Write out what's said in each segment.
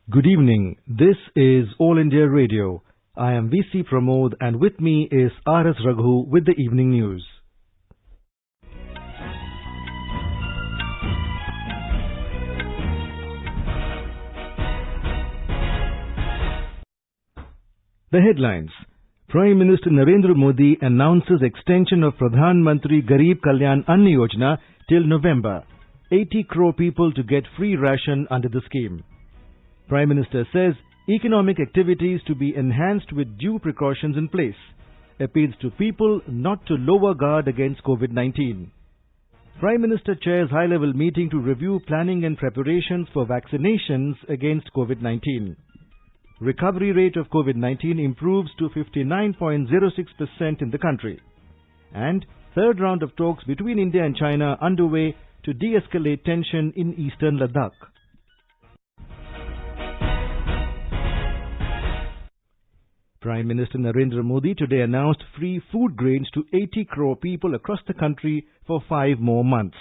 Good evening. This is All India Radio. I am VC Pramod and with me is RS Raghu with the evening news. The headlines. Prime Minister Narendra Modi announces extension of Pradhan Mantri Garib Kalyan Ann Yojana till November. 80 crore people to get free ration under the scheme. Prime Minister says economic activities to be enhanced with due precautions in place. Appeals to people not to lower guard against COVID-19. Prime Minister chairs high-level meeting to review planning and preparations for vaccinations against COVID-19. Recovery rate of COVID-19 improves to 59.06% in the country. And third round of talks between India and China underway to de-escalate tension in eastern Ladakh. Prime Minister Narendra Modi today announced free food grains to 80 crore people across the country for 5 more months.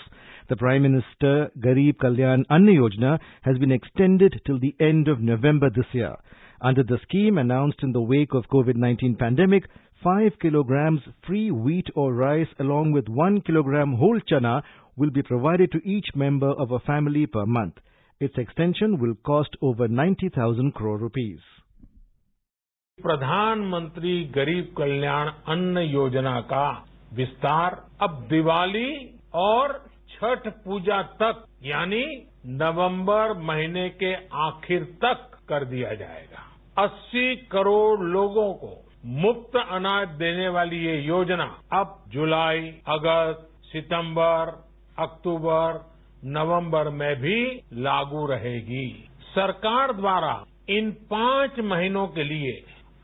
The Prime Minister Garib Kalyan Ann Yojana has been extended till the end of November this year. Under the scheme announced in the wake of COVID-19 pandemic, 5 kilograms free wheat or rice along with 1 kilogram whole chana will be provided to each member of a family per month. Its extension will cost over 90,000 crore rupees. प्रधानमंत्री गरीब कल्याण अन्न योजना का विस्तार अब दिवाली और छठ पूजा तक यानी नवंबर महीने के आखिर तक कर दिया जाएगा। 80 करोड़ लोगों को मुफ्त अनाज देने वाली ये योजना अब जुलाई, अगस्त, सितंबर, अक्टूबर, नवंबर में भी लागू रहेगी। सरकार द्वारा इन 5 महीनों के लिए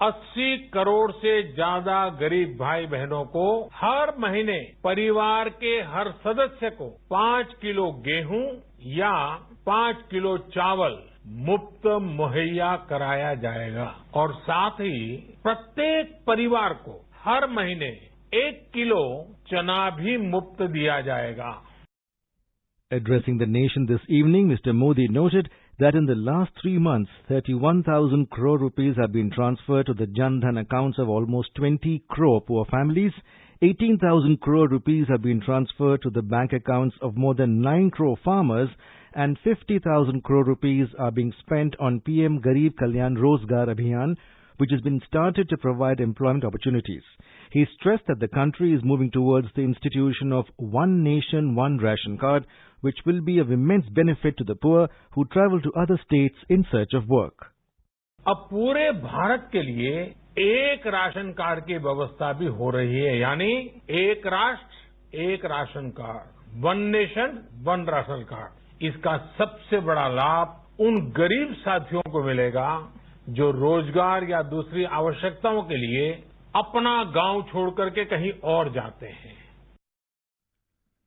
80 करोड़ से ज्यादा गरीब भाई बहनों को हर महीने परिवार के हर सदस्य को 5 किलो गेहूं या 5 किलो चावल मुफ्त मुहैया कराया जाएगा और साथ ही प्रत्येक परिवार को हर महीने 1 किलो चना भी मुफ्त दिया जाएगा। Addressing the nation this evening, Mr. Modi noted that in the last 3 months, 31,000 crore rupees have been transferred to the Jan Dhan accounts of almost 20 crore poor families. 18,000 crore rupees have been transferred to the bank accounts of more than 9 crore farmers, and 50,000 crore rupees are being spent on PM Garib Kalyan Rozgar Abhiyan, which has been started to provide employment opportunities. He stressed that the country is moving towards the institution of One Nation, One Ration Card, which will be of immense benefit to the poor who travel to other states in search of work. अब पूरे भारत के लिए एक ration card की व्यवस्था भी हो रही है, यानी एक राष्ट्र एक ration card, one nation one ration card. इसका सबसे बड़ा लाभ उन गरीब साथियों को मिलेगा जो रोजगार या दूसरी आवश्यकताओं के लिए अपना गांव छोड़ करके कहीं और जाते हैं।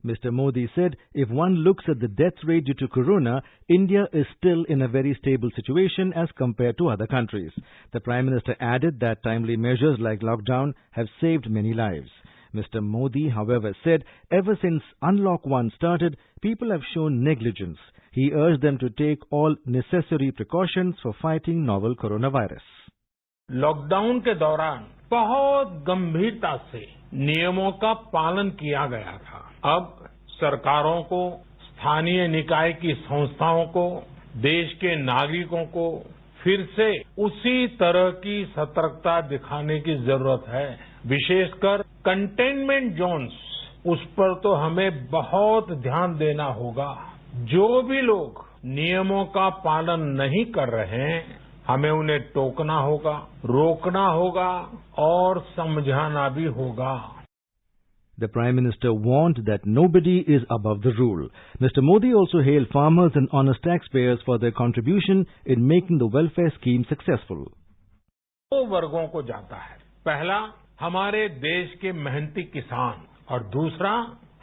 Mr. Modi said, if one looks at the death rate due to corona, India is still in a very stable situation as compared to other countries. The Prime Minister added that timely measures like lockdown have saved many lives. Mr. Modi, however, said ever since Unlock 1 started, people have shown negligence. He urged them to take all necessary precautions for fighting novel coronavirus. Lockdown के दौरान बहुत गंभीरता से नियमों का पालन किया गया था। अब सरकारों को, स्थानीय निकाय की संस्थाओं को, देश के नागरिकों को फिर से उसी तरह की सतर्कता दिखाने की जरूरत है। विशेषकर कंटेनमेंट जोन्स, उस पर तो हमें बहुत ध्यान देना होगा। जो भी लोग नियमों का पालन नहीं कर रहे हैं, हमें उन्हें टोकना होगा, रोकना होगा और समझाना भी होगा। The Prime Minister warned that nobody is above the rule. Mr. Modi also hailed farmers and honest taxpayers for their contribution in making the welfare scheme successful. 2 वर्गों को जाता है। पहला हमारे देश के मेहनती किसान और दूसरा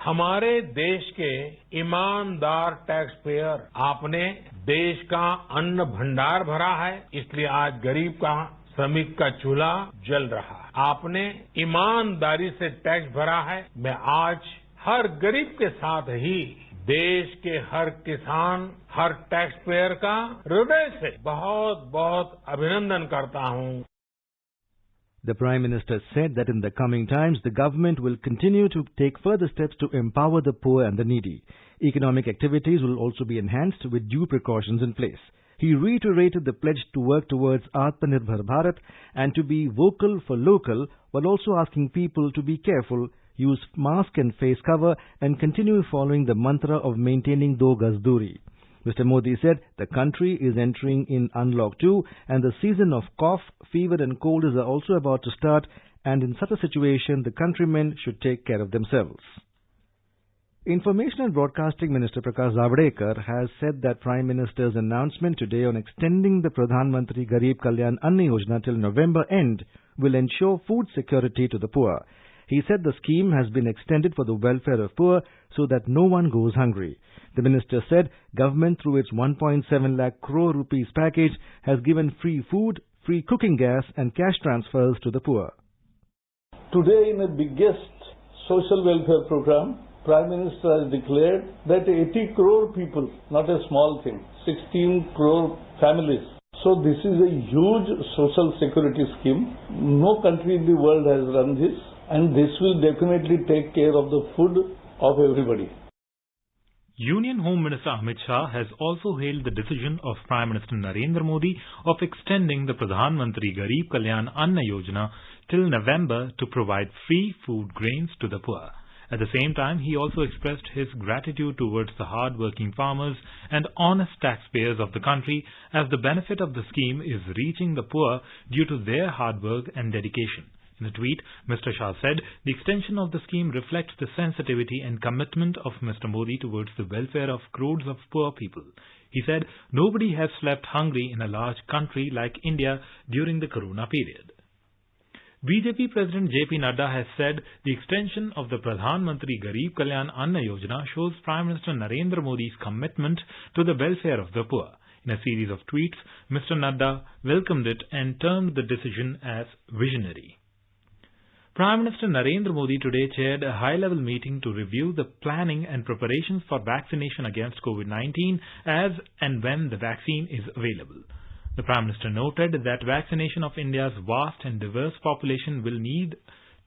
हमारे देश के ईमानदार टैक्स पेयर। आपने देश का अन्न भंडार भरा है, इसलिए आज गरीब का, श्रमिक का चूल्हा जल रहा है। आपने ईमानदारी से टैक्स भरा है। मैं आज हर गरीब के साथ ही देश के हर किसान हर टैक्स पेयर का हृदय से बहुत बहुत अभिनंदन करता हूं। The Prime Minister said that in the coming times, the government will continue to take further steps to empower the poor and the needy. Economic activities will also be enhanced with due precautions in place. He reiterated the pledge to work towards Atmanirbhar Bharat and to be vocal for local, while also asking people to be careful, use mask and face cover, and continue following the mantra of maintaining Do Gaz Duri. Mr. Modi said the country is entering in Unlock 2 and the season of cough, fever and cold is also about to start, and in such a situation the countrymen should take care of themselves. Information and Broadcasting Minister Prakash Javadekar has said that Prime Minister's announcement today on extending the Pradhan Mantri Garib Kalyan Anna Yojana till November end will ensure food security to the poor. He said the scheme has been extended for the welfare of poor so that no one goes hungry. The minister said government through its 1.7 lakh crore rupees package has given free food, free cooking gas and cash transfers to the poor. Today in the biggest social welfare program, Prime Minister has declared that 80 crore people, not a small thing, 16 crore families. So this is a huge social security scheme. No country in the world has run this, and this will definitely take care of the food of everybody. Union Home Minister Amit Shah has also hailed the decision of Prime Minister Narendra Modi of extending the Pradhan Mantri Garib Kalyan Anna Yojana till November to provide free food grains to the poor. At the same time, he also expressed his gratitude towards the hard-working farmers and honest taxpayers of the country, as the benefit of the scheme is reaching the poor due to their hard work and dedication. In a tweet, Mr. Shah said the extension of the scheme reflects the sensitivity and commitment of Mr. Modi towards the welfare of crores of poor people. He said nobody has slept hungry in a large country like India during the corona period. BJP President JP Nadda has said the extension of the Pradhan Mantri Garib Kalyan Anna Yojana shows Prime Minister Narendra Modi's commitment to the welfare of the poor. In a series of tweets, Mr. Nadda welcomed it and termed the decision as visionary. Prime Minister Narendra Modi today chaired a high-level meeting to review the planning and preparations for vaccination against COVID-19 as and when the vaccine is available. The Prime Minister noted that vaccination of India's vast and diverse population will need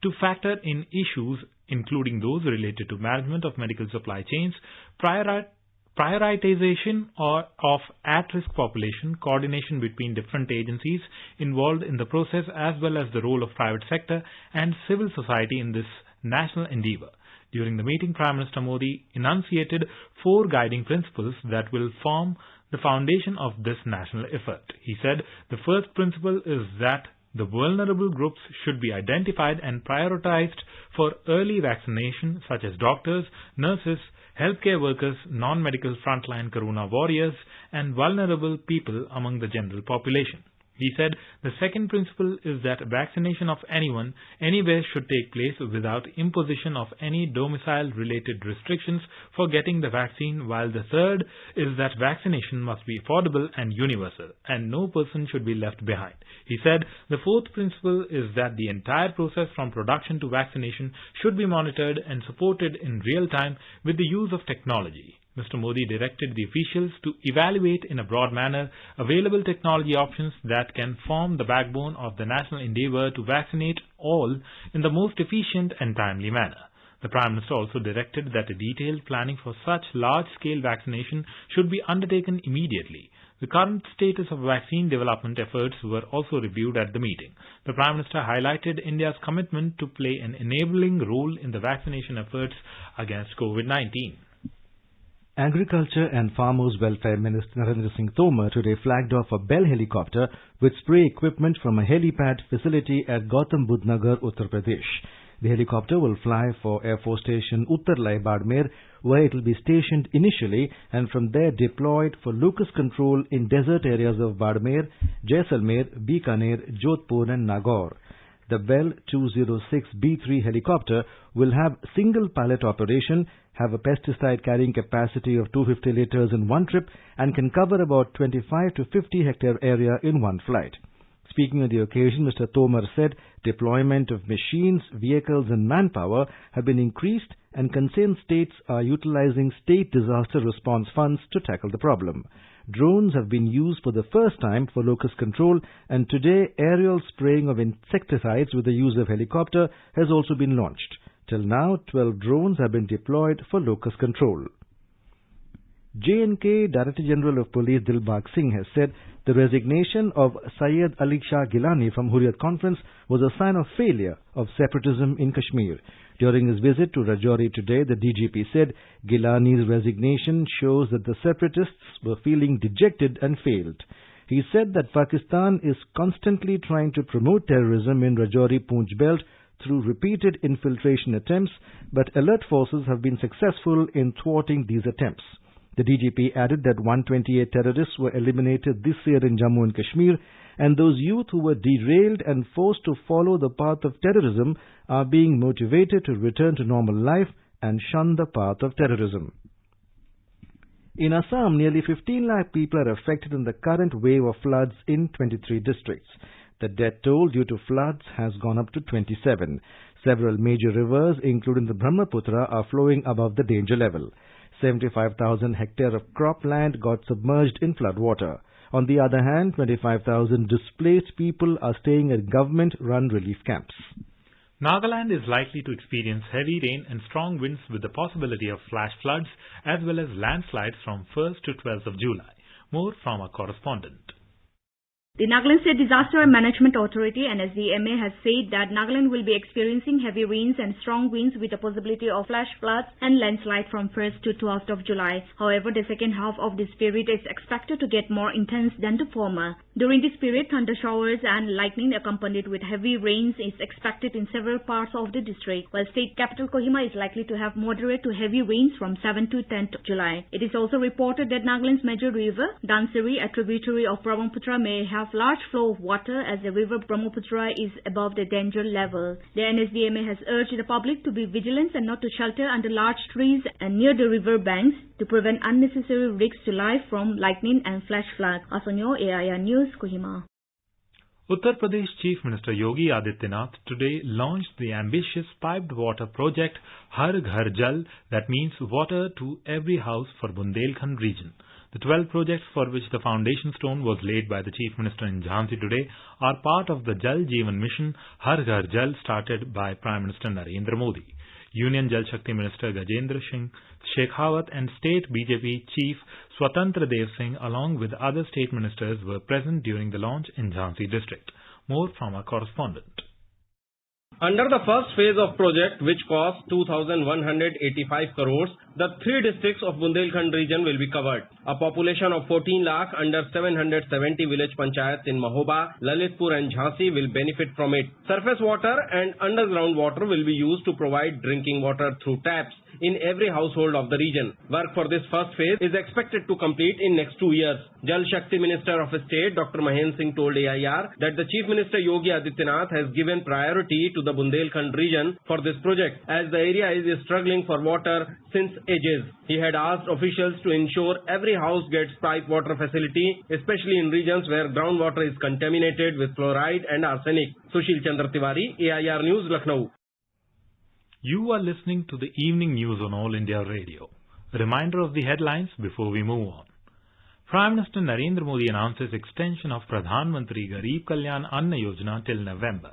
to factor in issues including those related to management of medical supply chains, prioritization of at-risk population, coordination between different agencies involved in the process, as well as the role of private sector and civil society in this national endeavour. During the meeting, Prime Minister Modi enunciated 4 guiding principles that will form the foundation of this national effort. He said the first principle is that the vulnerable groups should be identified and prioritized for early vaccination, such as doctors, nurses, healthcare workers, non-medical frontline corona warriors, and vulnerable people among the general population. He said the second principle is that vaccination of anyone, anywhere should take place without imposition of any domicile-related restrictions for getting the vaccine, while the third is that vaccination must be affordable and universal, and no person should be left behind. He said the fourth principle is that the entire process from production to vaccination should be monitored and supported in real time with the use of technology. Mr. Modi directed the officials to evaluate in a broad manner available technology options that can form the backbone of the national endeavour to vaccinate all in the most efficient and timely manner. The Prime Minister also directed that a detailed planning for such large-scale vaccination should be undertaken immediately. The current status of vaccine development efforts were also reviewed at the meeting. The Prime Minister highlighted India's commitment to play an enabling role in the vaccination efforts against COVID-19. Agriculture and Farmers Welfare Minister Narendra Singh Tomar today flagged off a Bell helicopter with spray equipment from a helipad facility at Gautam Budh Nagar, Uttar Pradesh. The helicopter will fly for Air Force Station Uttarlai Badmer, where it will be stationed initially and from there deployed for locust control in desert areas of Badmer, Jaisalmer, Bikaner, Jodhpur and Nagaur. The Bell 206B3 helicopter will have single pilot operation, have a pesticide carrying capacity of 250 litres in one trip and can cover about 25 to 50 hectare area in one flight. Speaking on the occasion, Mr. Tomar said deployment of machines, vehicles and manpower have been increased and concerned states are utilizing state disaster response funds to tackle the problem. Drones have been used for the first time for locust control, and today aerial spraying of insecticides with the use of helicopter has also been launched. Till now, 12 drones have been deployed for locust control. J&K Director General of Police Dilbagh Singh has said the resignation of Syed Ali Shah Gilani from Hurriyat Conference was a sign of failure of separatism in Kashmir. During his visit to Rajouri today, the DGP said Gilani's resignation shows that the separatists were feeling dejected and failed. He said that Pakistan is constantly trying to promote terrorism in Rajouri-Poonch belt through repeated infiltration attempts, but alert forces have been successful in thwarting these attempts. The DGP added that 128 terrorists were eliminated this year in Jammu and Kashmir, and those youth who were derailed and forced to follow the path of terrorism are being motivated to return to normal life and shun the path of terrorism. In Assam, nearly 15 lakh people are affected in the current wave of floods in 23 districts. The death toll due to floods has gone up to 27. Several major rivers, including the Brahmaputra, are flowing above the danger level. 75,000 hectares of cropland got submerged in floodwater. On the other hand, 25,000 displaced people are staying at government-run relief camps. Nagaland is likely to experience heavy rain and strong winds with the possibility of flash floods as well as landslides from 1st to 12th of July. More from our correspondent. The Nagaland State Disaster Management Authority (NSDMA) has said that Nagaland will be experiencing heavy rains and strong winds with a possibility of flash floods and landslide from 1st to 12th of July. However, the second half of this period is expected to get more intense than the former. During this period, thunder showers and lightning accompanied with heavy rains is expected in several parts of the district, while state capital Kohima is likely to have moderate to heavy rains from 7th to 10th July. It is also reported that Nagaland's major river, Dhansiri, a tributary of Brahmaputra, may have large flow of water as the river Brahmaputra is above the danger level. The NSDMA has urged the public to be vigilant and not to shelter under large trees and near the river banks to prevent unnecessary risks to life from lightning and flash floods. Asonyo, AIR News, Kohima. Uttar Pradesh Chief Minister Yogi Adityanath today launched the ambitious piped water project Har Ghar Jal, that means water to every house for Bundelkhand region. The 12 projects for which the foundation stone was laid by the Chief Minister in Jhansi today are part of the Jal Jeevan Mission Har Ghar Jal started by Prime Minister Narendra Modi. Union Jal Shakti Minister Gajendra Singh Shekhawat and State BJP Chief Swatantra Dev Singh along with other state ministers were present during the launch in Jhansi district. More from our correspondent. Under the first phase of project, which cost 2,185 crores, the 3 districts of Bundelkhand region will be covered. A population of 14 lakh under 770 village panchayats in Mahoba, Lalitpur and Jhansi will benefit from it. Surface water and underground water will be used to provide drinking water through taps in every household of the region. Work for this first phase is expected to complete in next 2 years. Jal Shakti Minister of State Dr. Mahendra Singh told AIR that the Chief Minister Yogi Adityanath has given priority to the Bundelkhand region for this project as the area is struggling for water since ages. He had asked officials to ensure every house gets piped water facility, especially in regions where groundwater is contaminated with fluoride and arsenic. Sushil Chandra Tiwari, AIR News, Lucknow. You are listening to the evening news on All India Radio. A reminder of the headlines before we move on. Prime Minister Narendra Modi announces extension of Pradhan Mantri Garib Kalyan Anna Yojana till November.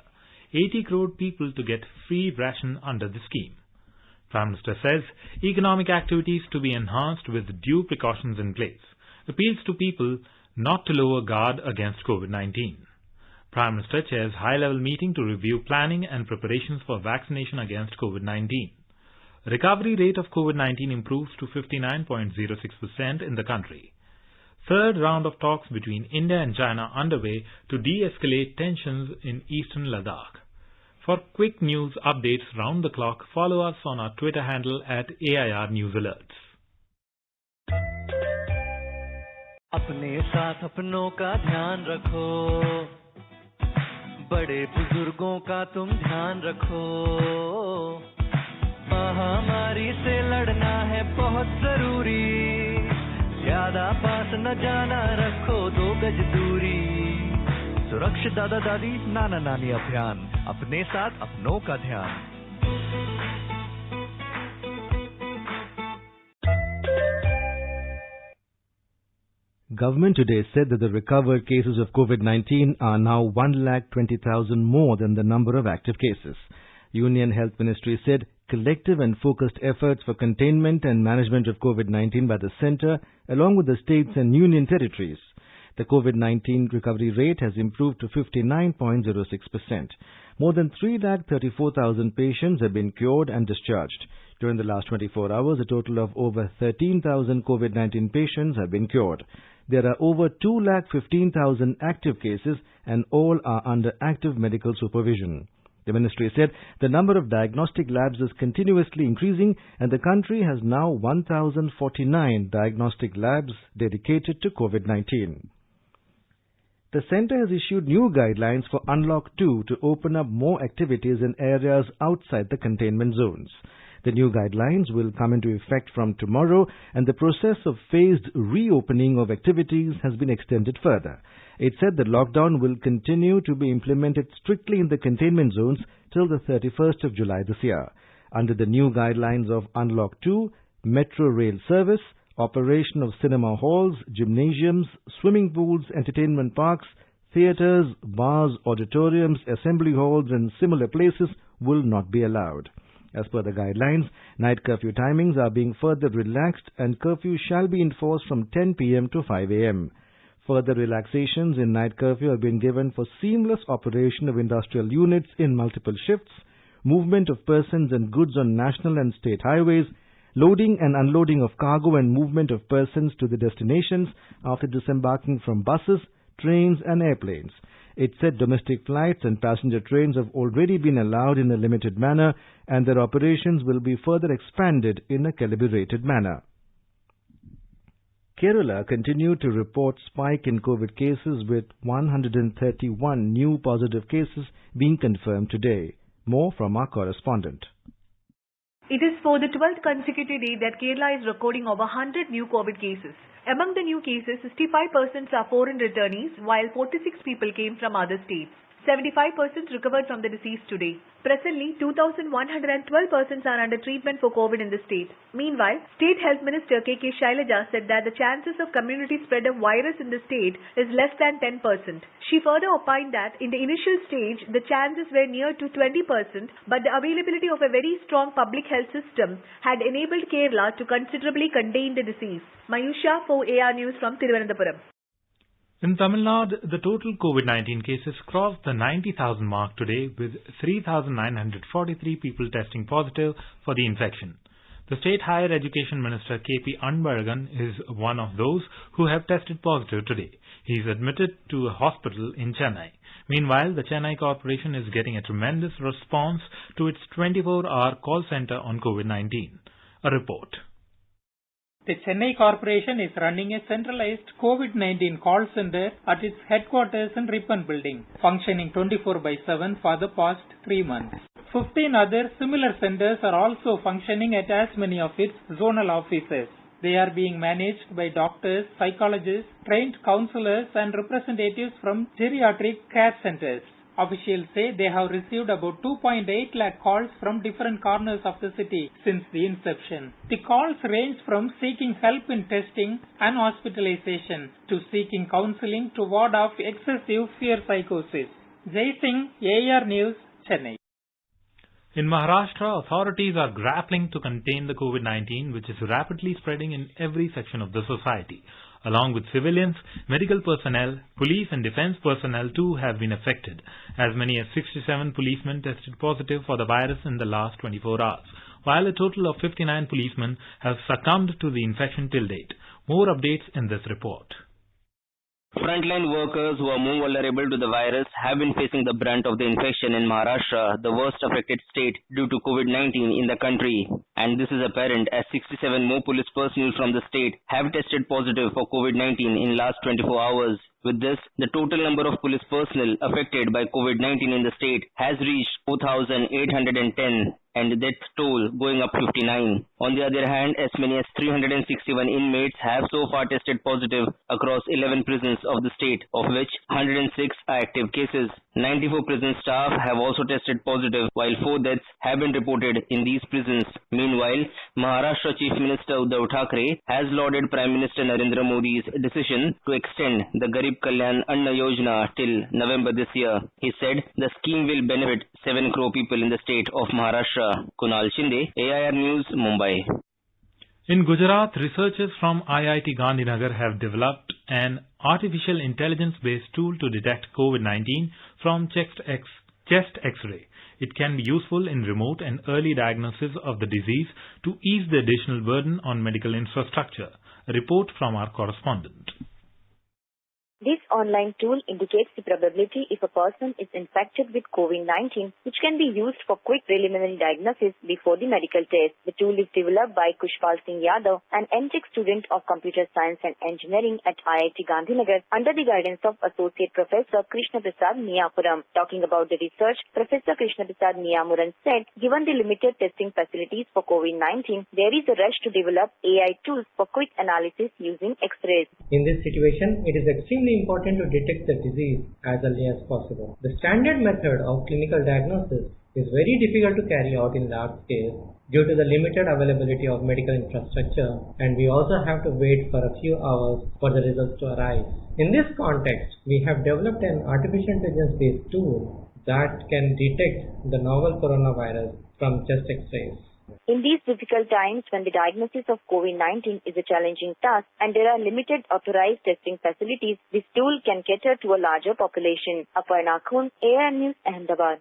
80 crore people to get free ration under the scheme. Prime Minister says economic activities to be enhanced with due precautions in place. Appeals to people not to lower guard against COVID-19. Prime Minister chairs high-level meeting to review planning and preparations for vaccination against COVID-19. Recovery rate of COVID-19 improves to 59.06% in the country. Third round of talks between India and China underway to de-escalate tensions in eastern Ladakh. For quick news updates round the clock, follow us on our Twitter handle at AIR News Alerts. अपने साथ अपनों का ध्यान रखो, बड़े बुजुर्गों का तुम ध्यान रखो, महामारी से लड़ना है बहुत जरूरी, ज्यादा पास न जाना, रखो 2 गज दूरी, सुरक्षित दादा दादी नाना नानी अभियान, अपने साथ अपनों का ध्यान। government today said that the recovered cases of COVID-19 are now 1,20,000 more than the number of active cases. Union Health Ministry said collective and focused efforts for containment and management of COVID-19 by the centre, along with the states and union territories. The COVID-19 recovery rate has improved to 59.06%. More than 3,34,000 patients have been cured and discharged. During the last 24 hours, a total of over 13,000 COVID-19 patients have been cured. There are over 2,15,000 active cases and all are under active medical supervision. The ministry said the number of diagnostic labs is continuously increasing and the country has now 1,049 diagnostic labs dedicated to COVID-19. The centre has issued new guidelines for Unlock 2 to open up more activities in areas outside the containment zones. The new guidelines will come into effect from tomorrow and the process of phased reopening of activities has been extended further. It said the lockdown will continue to be implemented strictly in the containment zones till the 31st of July this year. Under the new guidelines of Unlock 2, metro rail service, operation of cinema halls, gymnasiums, swimming pools, entertainment parks, theatres, bars, auditoriums, assembly halls and similar places will not be allowed. As per the guidelines, night curfew timings are being further relaxed and curfew shall be enforced from 10 p.m. to 5 a.m. Further relaxations in night curfew have been given for seamless operation of industrial units in multiple shifts, movement of persons and goods on national and state highways, loading and unloading of cargo and movement of persons to the destinations after disembarking from buses, trains and airplanes. It said domestic flights and passenger trains have already been allowed in a limited manner and their operations will be further expanded in a calibrated manner. Kerala continued to report spike in COVID cases with 131 new positive cases being confirmed today. More from our correspondent. It is for the 12th consecutive day that Kerala is recording over 100 new COVID cases. Among the new cases, 65% are foreign returnees, while 46 people came from other states. 75% recovered from the disease today. Presently, 2,112 persons are under treatment for COVID in the state. Meanwhile, State Health Minister K.K. Shailaja said that the chances of community spread of virus in the state is less than 10%. She further opined that in the initial stage, the chances were near to 20%, but the availability of a very strong public health system had enabled Kerala to considerably contain the disease. Mayusha for AR News from Thiruvananthapuram. In Tamil Nadu, the total COVID-19 cases crossed the 90,000 mark today with 3,943 people testing positive for the infection. The State Higher Education Minister K.P. Anbalagan is one of those who have tested positive today. He is admitted to a hospital in Chennai. Meanwhile, the Chennai Corporation is getting a tremendous response to its 24-hour call center on COVID-19. A report. The Chennai Corporation is running a centralized COVID-19 call center at its headquarters in Ripon Building, functioning 24/7 for the past 3 months. 15 other similar centers are also functioning at as many of its zonal offices. They are being managed by doctors, psychologists, trained counselors and representatives from geriatric care centers. Officials say they have received about 2.8 lakh calls from different corners of the city since the inception. The calls range from seeking help in testing and hospitalization to seeking counseling to ward off excessive fear psychosis. Jai Singh, AR News, Chennai. In Maharashtra, authorities are grappling to contain the COVID-19, which is rapidly spreading in every section of the society. Along with civilians, medical personnel, police and defense personnel too have been affected. As many as 67 policemen tested positive for the virus in the last 24 hours, while a total of 59 policemen have succumbed to the infection till date. More updates in this report. Frontline workers who are more vulnerable to the virus have been facing the brunt of the infection in Maharashtra, the worst affected state due to COVID-19 in the country. And this is apparent as 67 more police personnel from the state have tested positive for COVID-19 in last 24 hours. With this, the total number of police personnel affected by COVID-19 in the state has reached 4,810 and the death toll going up 59. On the other hand, as many as 361 inmates have so far tested positive across 11 prisons of the state, of which 106 are active cases. 94 prison staff have also tested positive, while 4 deaths have been reported in these prisons. Meanwhile, Maharashtra Chief Minister Uddhav Thackeray has lauded Prime Minister Narendra Modi's decision to extend the Garib Kalyan Anna Yojana till November this year. He said the scheme will benefit 7 crore people in the state of Maharashtra. Kunal Shinde, AIR News, Mumbai. In Gujarat, researchers from IIT Gandhinagar have developed an artificial intelligence-based tool to detect COVID-19 from chest X-ray. It can be useful in remote and early diagnosis of the disease to ease the additional burden on medical infrastructure. A report from our correspondent. This online tool indicates the probability if a person is infected with COVID-19, which can be used for quick preliminary diagnosis before the medical test. The tool is developed by Kushpal Singh Yadav, an M.Tech student of Computer Science and Engineering at IIT Gandhinagar, under the guidance of Associate Professor Krishna Prasad Miyapuram. Talking about the research, Professor Krishna Prasad Miyapuram said, given the limited testing facilities for COVID-19, there is a rush to develop AI tools for quick analysis using X-rays. In this situation, it is extremely important to detect the disease as early as possible. The standard method of clinical diagnosis is very difficult to carry out in large scale due to the limited availability of medical infrastructure, and we also have to wait for a few hours for the results to arrive. In this context, we have developed an artificial intelligence-based tool that can detect the novel coronavirus from chest X-rays. In these difficult times when the diagnosis of COVID-19 is a challenging task and there are limited authorized testing facilities, this tool can cater to a larger population. Aparna Khun, AIR News, Ahmedabad.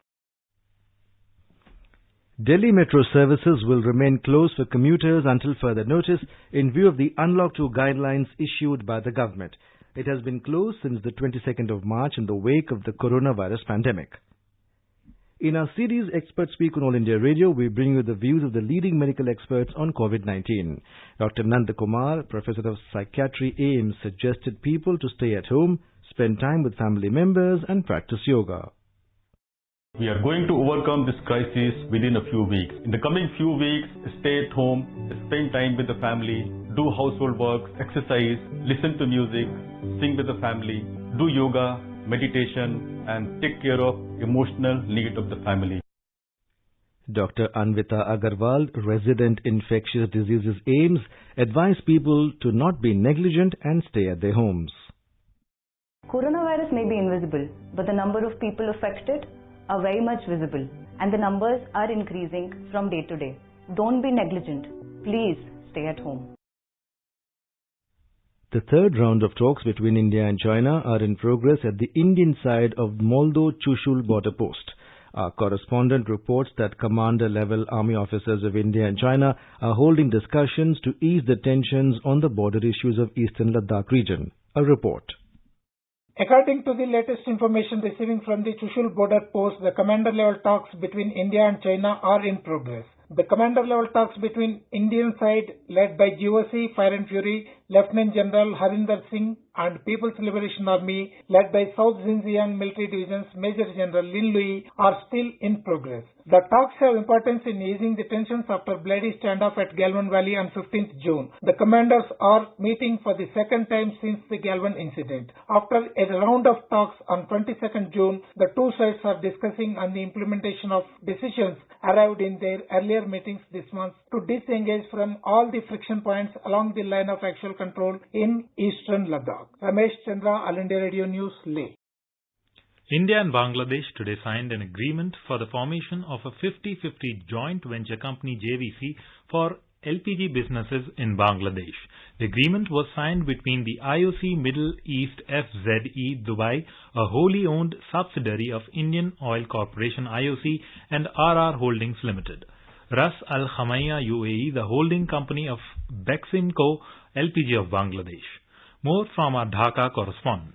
Delhi metro services will remain closed for commuters until further notice in view of the Unlock 2 guidelines issued by the government. It has been closed since the 22nd of March in the wake of the coronavirus pandemic. In our series Experts Speak on All India Radio, we bring you the views of the leading medical experts on COVID-19. Dr. Nanda Kumar, Professor of Psychiatry, AIIMS, suggested people to stay at home, spend time with family members and practice yoga. We are going to overcome this crisis within a few weeks. In the coming few weeks, stay at home, spend time with the family, do household work, exercise, listen to music, sing with the family, do yoga, meditation, and take care of emotional need of the family. Dr. Anvita Agarwal, resident infectious diseases AIIMS, advised people to not be negligent and stay at their homes. Coronavirus may be invisible, but the number of people affected are very much visible, and the numbers are increasing from day to day. Don't be negligent. Please stay at home. The third round of talks between India and China are in progress at the Indian side of Moldo-Chushul border post. Our correspondent reports that commander-level army officers of India and China are holding discussions to ease the tensions on the border issues of eastern Ladakh region. A report. According to the latest information receiving from the Chushul border post, the commander-level talks between India and China are in progress. The commander-level talks between Indian side, led by GOC Fire and Fury, Lieutenant General Harinder Singh, and People's Liberation Army, led by South Xinjiang Military Division's Major General Lin Lui, are still in progress. The talks have importance in easing the tensions after bloody standoff at Galwan Valley on 15th June. The commanders are meeting for the second time since the Galwan incident. After a round of talks on 22nd June, the two sides are discussing on the implementation of decisions arrived in their earlier meetings this month to disengage from all the friction points along the line of actual control in eastern Ladakh. Ramesh Chandra, All India Radio News, Leh. India and Bangladesh today signed an agreement for the formation of a 50-50 joint venture company JVC for LPG businesses in Bangladesh. The agreement was signed between the IOC Middle East FZE Dubai, a wholly owned subsidiary of Indian Oil Corporation IOC, and RR Holdings Limited. Ras Al Khaimah UAE, the holding company of Beximco LPG of Bangladesh. More from our Dhaka correspondent.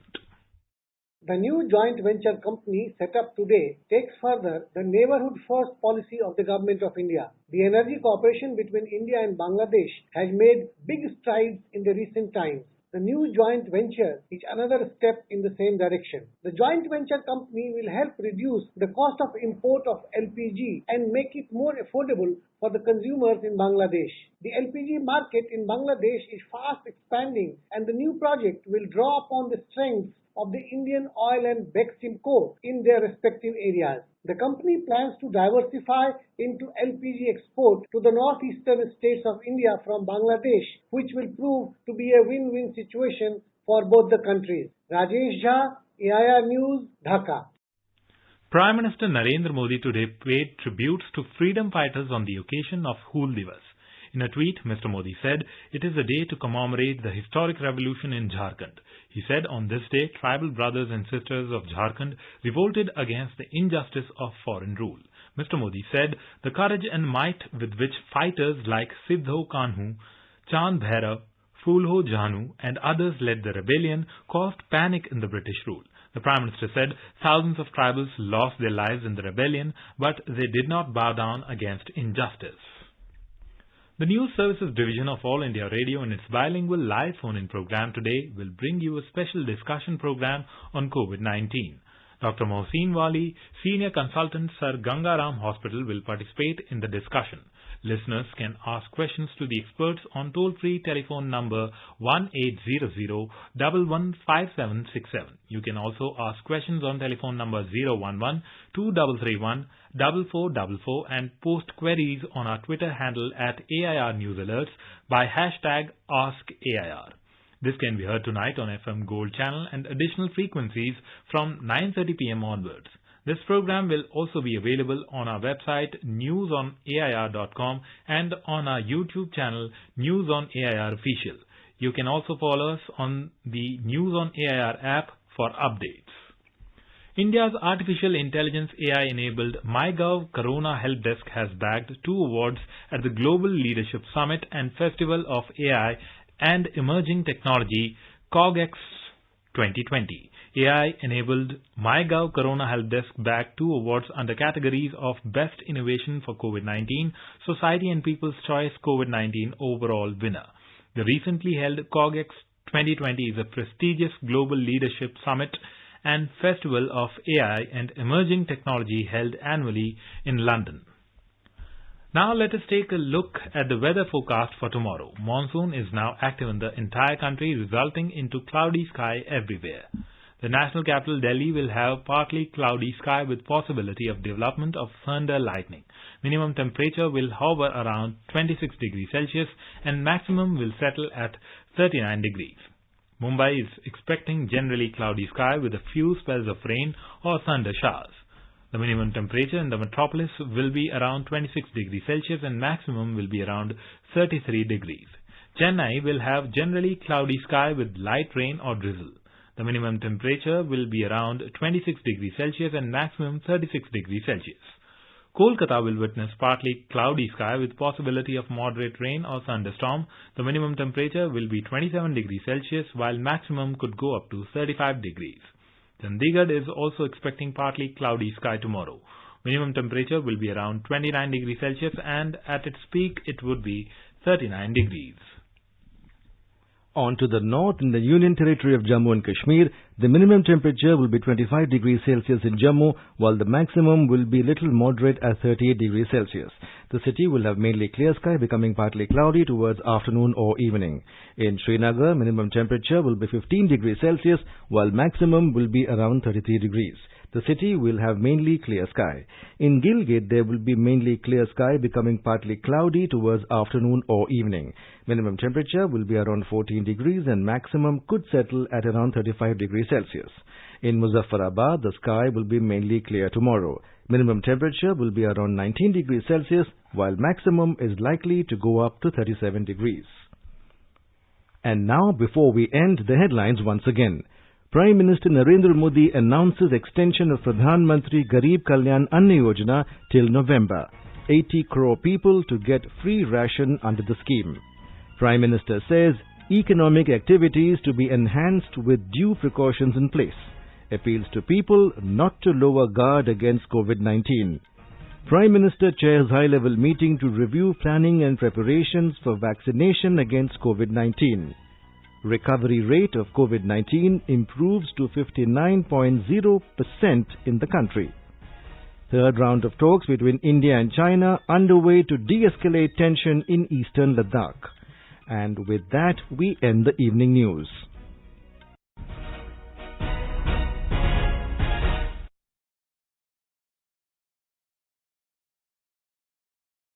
The new joint venture company set up today takes further the neighborhood first policy of the Government of India. The energy cooperation between India and Bangladesh has made big strides in the recent times. The new joint venture is another step in the same direction. The joint venture company will help reduce the cost of import of LPG and make it more affordable for the consumers in Bangladesh. The LPG market in Bangladesh is fast expanding, and the new project will draw upon the strengths of the Indian Oil and Beximco in their respective areas. The company plans to diversify into LPG export to the northeastern states of India from Bangladesh, which will prove to be a win-win situation for both the countries. Rajesh Jha, AIR News, Dhaka. Prime Minister Narendra Modi today paid tributes to freedom fighters on the occasion of Hool Divas. In a tweet, Mr. Modi said, "It is a day to commemorate the historic revolution in Jharkhand." He said on this day, tribal brothers and sisters of Jharkhand revolted against the injustice of foreign rule. Mr. Modi said, "The courage and might with which fighters like Siddho Kanhu, Chand Bhairav, Phulho Jhanu and others led the rebellion caused panic in the British rule." The Prime Minister said thousands of tribals lost their lives in the rebellion, but they did not bow down against injustice. The News Services Division of All India Radio in its bilingual live phone-in program today will bring you a special discussion program on COVID-19. Dr. Mohsin Wali, Senior Consultant, Sir Gangaram Hospital, will participate in the discussion. Listeners can ask questions to the experts on toll-free telephone number 1800-115767. You can also ask questions on telephone number 011-2331-4444 and post queries on our Twitter handle at AIR News Alerts by hashtag AskAIR. This can be heard tonight on FM Gold channel and additional frequencies from 9:30 p.m. onwards. This program will also be available on our website newsonair.com and on our YouTube channel News on AIR Official. You can also follow us on the News on AIR app for updates. India's artificial intelligence AI-enabled MyGov Corona Help Desk has bagged 2 awards at the Global Leadership Summit and Festival of AI and Emerging Technology COGX 2020. AI-enabled MyGov Corona Help Desk bagged 2 awards under categories of Best Innovation for COVID-19, Society and People's Choice COVID-19 Overall Winner. The recently held COGX 2020 is a prestigious global leadership summit and festival of AI and emerging technology held annually in London. Now let us take a look at the weather forecast for tomorrow. Monsoon is now active in the entire country, resulting into cloudy sky everywhere. The national capital Delhi will have partly cloudy sky with possibility of development of thunder lightning. Minimum temperature will hover around 26 degrees Celsius and maximum will settle at 39 degrees. Mumbai is expecting generally cloudy sky with a few spells of rain or thunder showers. The minimum temperature in the metropolis will be around 26 degrees Celsius and maximum will be around 33 degrees. Chennai will have generally cloudy sky with light rain or drizzle. The minimum temperature will be around 26 degrees Celsius and maximum 36 degrees Celsius. Kolkata will witness partly cloudy sky with possibility of moderate rain or thunderstorm. The minimum temperature will be 27 degrees Celsius while maximum could go up to 35 degrees. Chandigarh is also expecting partly cloudy sky tomorrow. Minimum temperature will be around 29 degrees Celsius and at its peak it would be 39 degrees. On to the north, in the Union Territory of Jammu and Kashmir, the minimum temperature will be 25 degrees Celsius in Jammu, while the maximum will be little moderate at 38 degrees Celsius. The city will have mainly clear sky, becoming partly cloudy towards afternoon or evening. In Srinagar, minimum temperature will be 15 degrees Celsius, while maximum will be around 33 degrees. The city will have mainly clear sky. In Gilgit, there will be mainly clear sky, becoming partly cloudy towards afternoon or evening. Minimum temperature will be around 14 degrees and maximum could settle at around 35 degrees Celsius. In Muzaffarabad, the sky will be mainly clear tomorrow. Minimum temperature will be around 19 degrees Celsius, while maximum is likely to go up to 37 degrees. And now, before we end, the headlines once again. Prime Minister Narendra Modi announces extension of Pradhan Mantri Garib Kalyan Anna Yojana till November. 80 crore people to get free ration under the scheme. Prime Minister says economic activities to be enhanced with due precautions in place. Appeals to people not to lower guard against COVID-19. Prime Minister chairs high-level meeting to review planning and preparations for vaccination against COVID-19. Recovery rate of COVID-19 improves to 59.0% in the country. Third round of talks between India and China underway to de-escalate tension in eastern Ladakh. And with that, we end the evening news.